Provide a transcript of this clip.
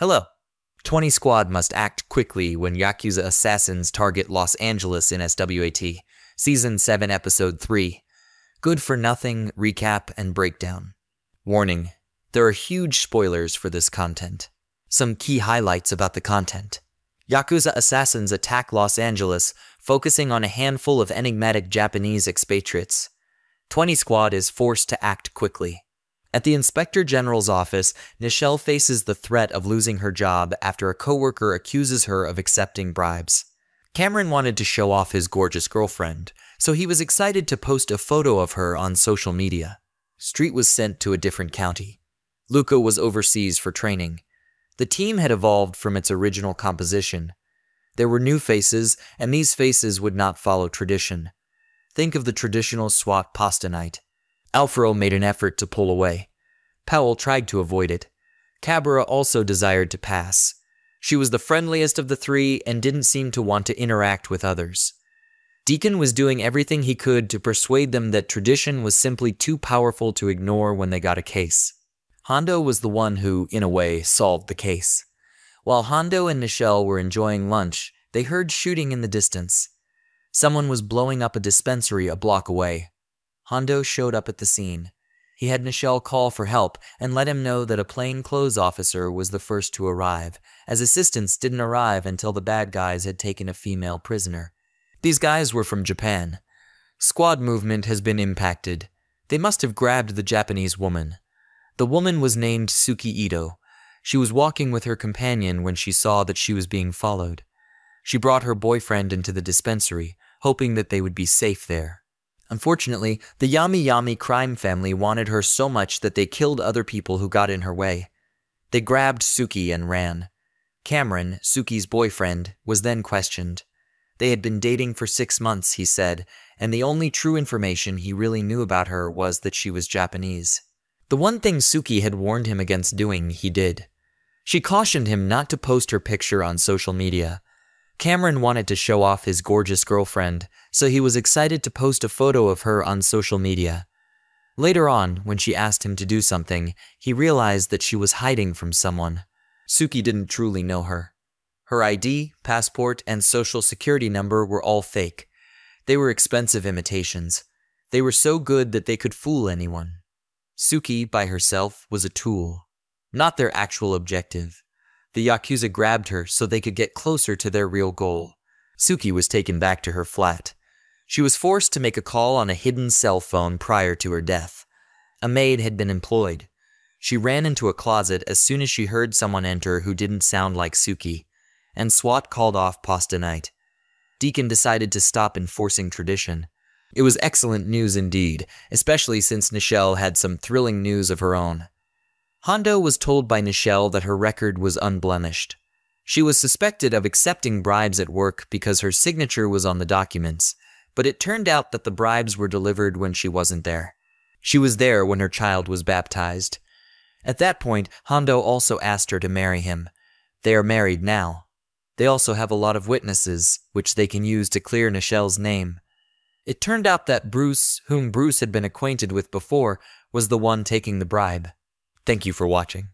Hello. 20 Squad must act quickly when Yakuza assassins target Los Angeles in S.W.A.T. Season 7, Episode 3. Good for Nothing, Recap, and Breakdown. Warning. There are huge spoilers for this content. Some key highlights about the content. Yakuza assassins attack Los Angeles, focusing on a handful of enigmatic Japanese expatriates. 20 Squad is forced to act quickly. At the Inspector General's office, Nichelle faces the threat of losing her job after a coworker accuses her of accepting bribes. Cameron wanted to show off his gorgeous girlfriend, so he was excited to post a photo of her on social media. Street was sent to a different county. Luca was overseas for training. The team had evolved from its original composition. There were new faces, and these faces would not follow tradition. Think of the traditional S.W.A.T pasta night. Alfaro made an effort to pull away. Powell tried to avoid it. Cabrera also desired to pass. She was the friendliest of the three and didn't seem to want to interact with others. Deacon was doing everything he could to persuade them that tradition was simply too powerful to ignore when they got a case. Hondo was the one who, in a way, solved the case. While Hondo and Nichelle were enjoying lunch, they heard shooting in the distance. Someone was blowing up a dispensary a block away. Hondo showed up at the scene. He had Nichelle call for help and let him know that a plainclothes officer was the first to arrive, as assistants didn't arrive until the bad guys had taken a female prisoner. These guys were from Japan. Squad movement has been impacted. They must have grabbed the Japanese woman. The woman was named Suki Ito. She was walking with her companion when she saw that she was being followed. She brought her boyfriend into the dispensary, hoping that they would be safe there. Unfortunately, the Yami crime family wanted her so much that they killed other people who got in her way. They grabbed Suki and ran. Cameron, Suki's boyfriend, was then questioned. They had been dating for 6 months, he said, and the only true information he really knew about her was that she was Japanese. The one thing Suki had warned him against doing, he did. She cautioned him not to post her picture on social media. Cameron wanted to show off his gorgeous girlfriend, so he was excited to post a photo of her on social media. Later on, when she asked him to do something, he realized that she was hiding from someone. Suki didn't truly know her. Her ID, passport, and social security number were all fake. They were expensive imitations. They were so good that they could fool anyone. Suki, by herself, was a tool, not their actual objective. The Yakuza grabbed her so they could get closer to their real goal. Suki was taken back to her flat. She was forced to make a call on a hidden cell phone prior to her death. A maid had been employed. She ran into a closet as soon as she heard someone enter who didn't sound like Suki, and S.W.A.T called off pasta night. Deacon decided to stop enforcing tradition. It was excellent news indeed, especially since Nichelle had some thrilling news of her own. Hondo was told by Nichelle that her record was unblemished. She was suspected of accepting bribes at work because her signature was on the documents, but it turned out that the bribes were delivered when she wasn't there. She was there when her child was baptized. At that point, Hondo also asked her to marry him. They are married now. They also have a lot of witnesses, which they can use to clear Nichelle's name. It turned out that Bruce, whom Bruce had been acquainted with before, was the one taking the bribe. Thank you for watching.